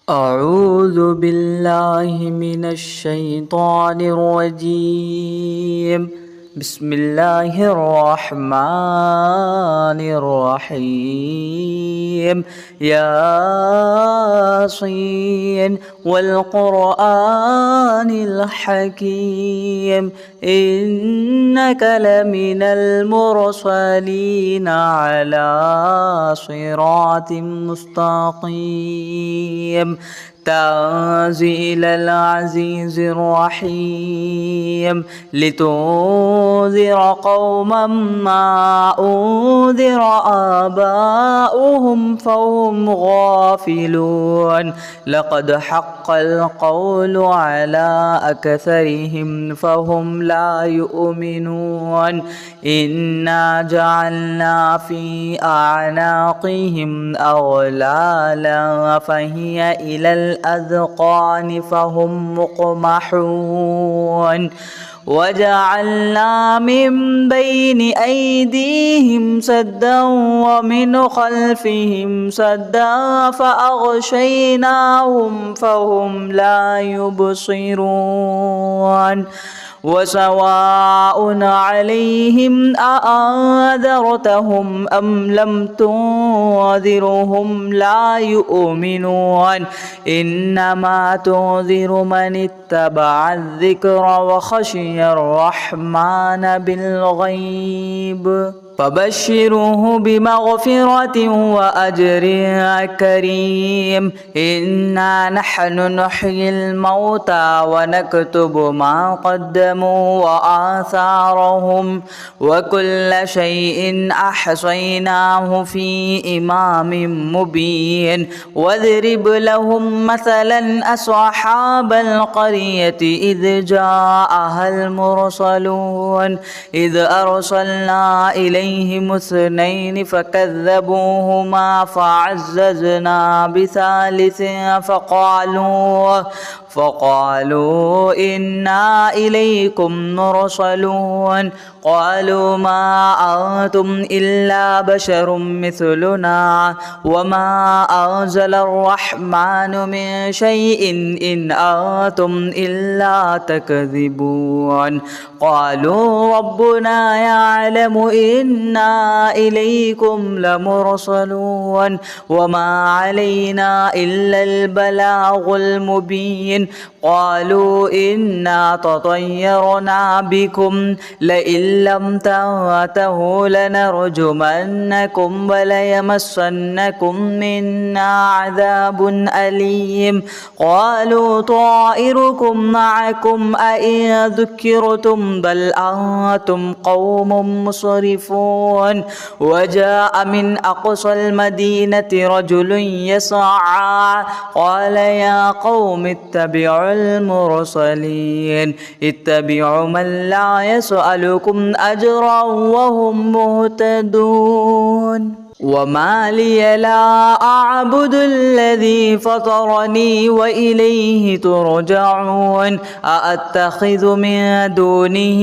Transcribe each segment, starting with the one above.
أعوذ بالله من الشيطان الرجيم. بسم الله الرحمن الرحيم. ياسين والقرآن الحكيم إنك لمن المرسلين على صراط مستقيم تنزيل العزيز الرحيم لتنذر قوما ما أنذر آباؤهم فهم غافلون لقد حق القول على أكثرهم فهم لا يؤمنون إنا جعلنا في أعناقهم أغلالا فهي إلى الأذقان فهم مقمحون وجعلنا من بين أيديهم سدا ومن خلفهم سدا فأغشيناهم فهم لا يبصرون وسواء عليهم أأنذرتهم أم لم تنذرهم لا يؤمنون إنما تنذر من اتبع الذكر وخشي الرحمن بالغيب فبشره بمغفرة وأجر كريم إنا نحن نحيي الموتى ونكتب ما قدموا وآثارهم وكل شيء أحصيناه في إمام مبين واضرب لهم مثلا أصحاب القرية إذ جاءها المرسلون إذ أرسلنا إليهم اثنين فكذبوهما فعززنا بثالث فقالوا إنا إليكم مرسلون قالوا ما أنتم إلا بشر مثلنا وما أنزل الرحمن من شيء إن أنتم إلا تكذبون قالوا ربنا يعلم إنا إليكم لمرسلون وما علينا إلا البلاغ المبين قالوا إنا تطيرنا بكم لئن لم تنتهوا لنرجمنكم وليمسنكم منا عذاب أليم قالوا طائركم معكم أئن ذكرتم بل أنتم قوم مسرفون وجاء من أقصى المدينة رجل يسعى قال يا قوم اتبعوا المرسلين اتبعوا من لا يسألكم أجرا وهم مهتدون وما لي لا أعبد الذي فطرني وإليه ترجعون أأتخذ من دونه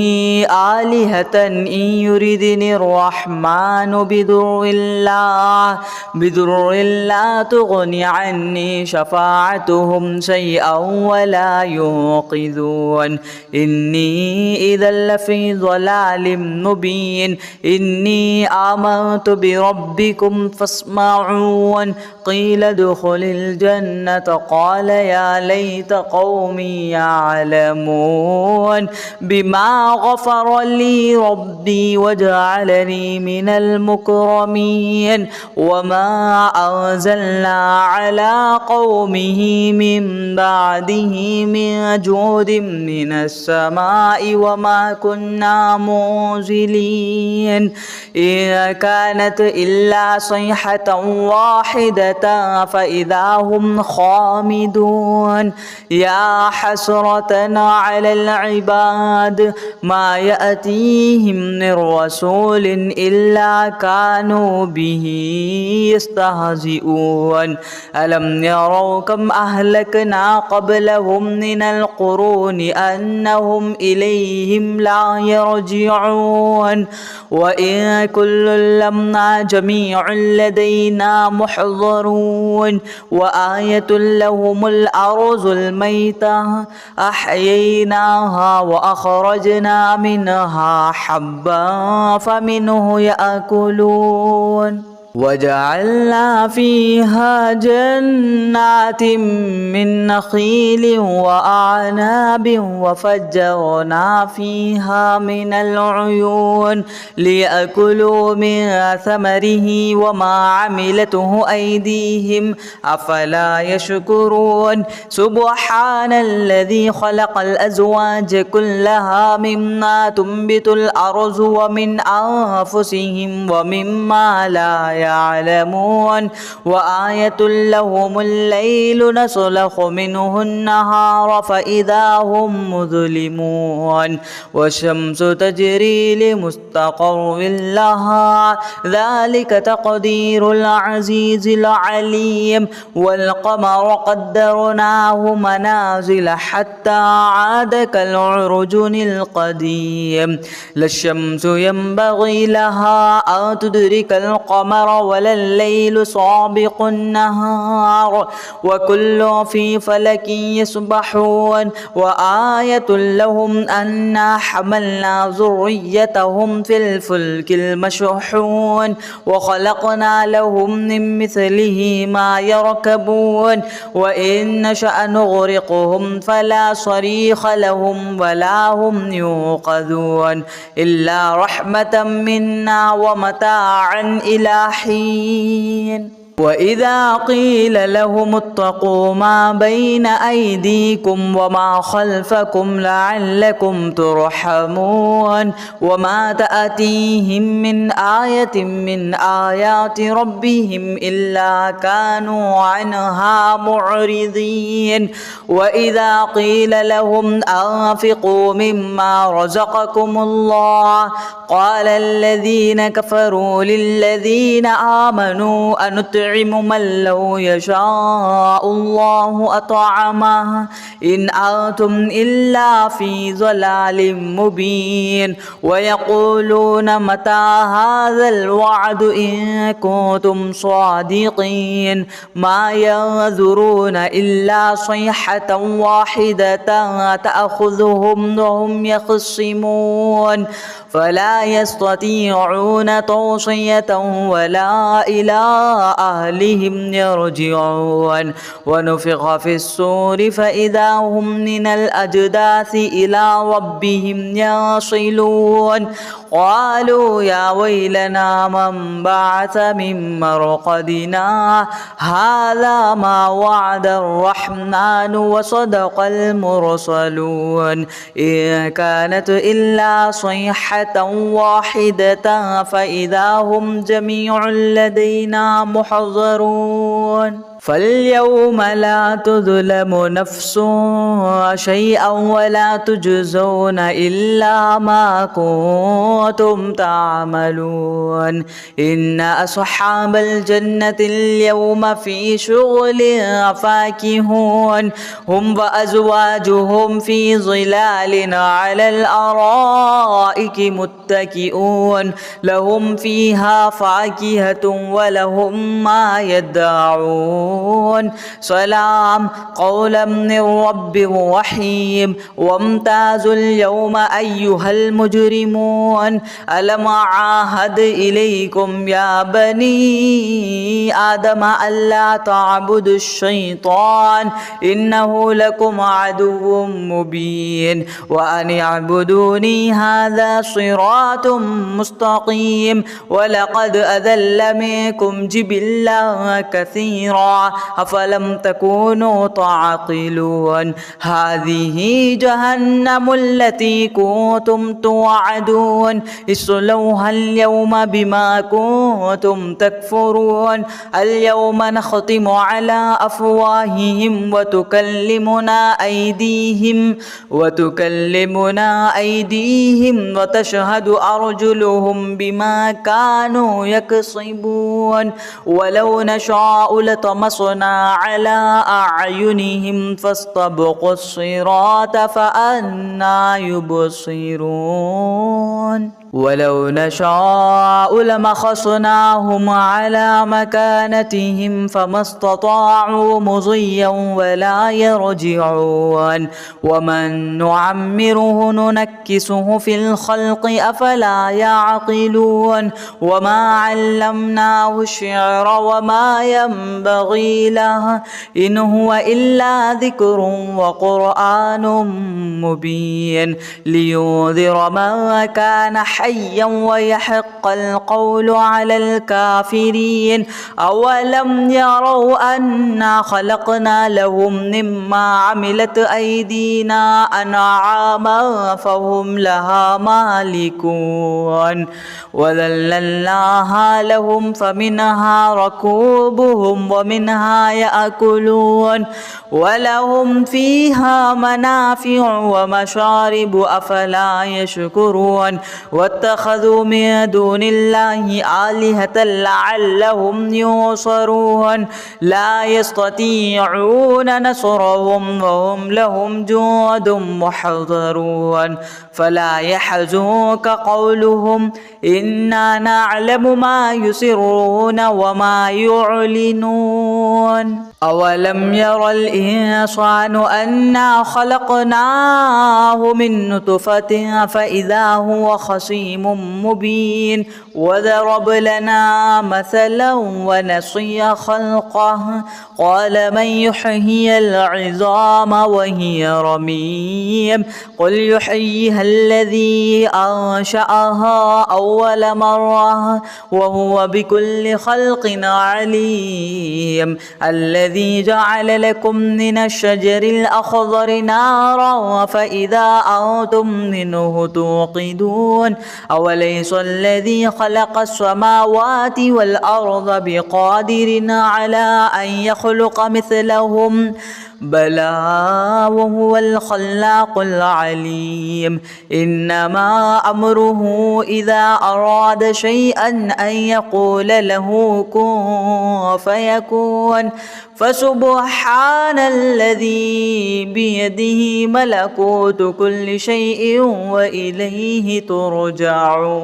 آلهة إن يردني الرحمن بضر لا تغني عني شفاعتهم شيئا ولا ينقذون إني إذا لفي ضلال مبين إني آمنت بربكم فاسمعون قيل ادخل الجنة قال يا ليت قومي يعلمون بما غفر لي ربي وجعلني من المكرمين وما أنزلنا على قومه من بعده من جود من السماء وما كنا منزلين إن كانت إلا صيحة واحدة فإذا هم خامدون يا حسرة على العباد ما يأتيهم من رسول إلا كانوا به يستهزئون ألم يروا كم أهلكنا قبلهم من القرون أنهم إليهم لا يرجعون وإن كل لما جميع لدينا محضرون ينظرون وآية لهم الأرض الميتة أحييناها وأخرجنا منها حبا فمنه يأكلون وجعلنا فيها جنات من نخيل وأعناب وفجرنا فيها من العيون ليأكلوا من ثمره وما عملته أيديهم أفلا يشكرون سبحان الذي خلق الأزواج كلها مما تنبت الأرض ومن أنفسهم ومما لا يعلمون وآية لهم الليل نسلخ منه النهار فإذا هم مظلمون والشمس تجري لمستقر لها ذلك تقدير العزيز العليم والقمر قدرناه منازل حتى عاد كالعرجون القديم لا الشمس ينبغي لها أن تدرك القمر ولا الليل سابق النهار وكل في فلك يسبحون وآية لهم أنا حملنا ذريتهم في الفلك المشحون وخلقنا لهم من مثله ما يركبون وإن نشأ نغرقهم فلا صريخ لهم ولا هم يوقظون إلا رحمة منا ومتاعا إلى حين وإذا قيل لهم اتقوا ما بين أيديكم وما خلفكم لعلكم ترحمون وما تأتيهم من آية من آيات ربهم إلا كانوا عنها معرضين وإذا قيل لهم أنفقوا مما رزقكم الله قال الذين كفروا للذين آمنوا أنطعم من لو يشاء الله أطعمه إن أنتم إلا في ضلال مبين ويقولون متى هذا الوعد إن كنتم صادقين ما ينظرون إلا صيحة واحدة تأخذهم وهم يخصمون فلا يستطيعون توصية ولا إلى أهلهم يرجعون ونفخ في الصور فإذا هم من الأجداث إلى ربهم يصلون قالوا يا ويلنا من بعث من مرقدنا هذا ما وعد الرحمن وصدق المرسلون إن كانت إلا صيحة واحدة فإذا هم جميع لدينا محضرون فاليوم لا تظلم نفس شيئا ولا تجزون إلا ما كنتم تعملون إن أصحاب الجنة اليوم في شغل فاكهون هم وأزواجهم في ظلال على الأرائك متكئون لهم فيها فاكهة ولهم ما يدعون سلام قولا من رب رحيم وامتازوا اليوم أيها المجرمون ألم أعاهد إليكم يا بني آدم ألا تعبدوا الشيطان إنه لكم عدو مبين وأن اعبدوني هذا صراط مستقيم ولقد أذل منكم جبلا كثيرا أفلم تكونوا تعقلون هذه جهنم التي كنتم توعدون اصلوها اليوم بما كنتم تكفرون اليوم نختم على أفواههم وتكلمنا أيديهم وتشهد أرجلهم بما كانوا يكسبون ولو نشاء لطمسنا على أعينهم فاستبقوا الصراط فأنى يبصرون ولو نشاء لمسخناهم على مكانتهم فما استطاعوا مضيا ولا يرجعون ومن نعمره ننكسه في الخلق أفلا يعقلون وما علمناه الشعر وما ينبغي له إن هو إلا ذكر وقرآن مبين لينذر من كان حيا ويحق القول على الكافرين أولم يروا أنا خلقنا لهم مما عملت أيدينا أنعاما فهم لها مالكون وذللناها لهم فمنها ركوبهم ومنها يأكلون ولهم فيها منافع ومشارب أفلا يشكرون واتخذوا من دون الله آلهة لعلهم ينصرون لا يستطيعون نصرهم وهم لهم جند محضرون فلا يحزنك قولهم إنا نعلم ما يسرون وما يعلنون أولم ير الإنسان أنا خلقناه من نطفة فإذا هو خصيم مبين وضرب لنا مثلا ونسي خلقه قال من يحيي العظام وهي رميم قل يحييها الذي أنشأها أول مرة وهو بكل خلق عليم الذي جعل لكم من الشجر الأخضر نارا فإذا أنتم منه توقدون أوليس الذي خلق السماوات والأرض بقادر على أن يخلق مثلهم بلى وهو الخلاق العليم إنما أمره إذا أراد شيئا أن يقول له كن فيكون فسبحان الذي بيده ملكوت كل شيء وإليه ترجعون.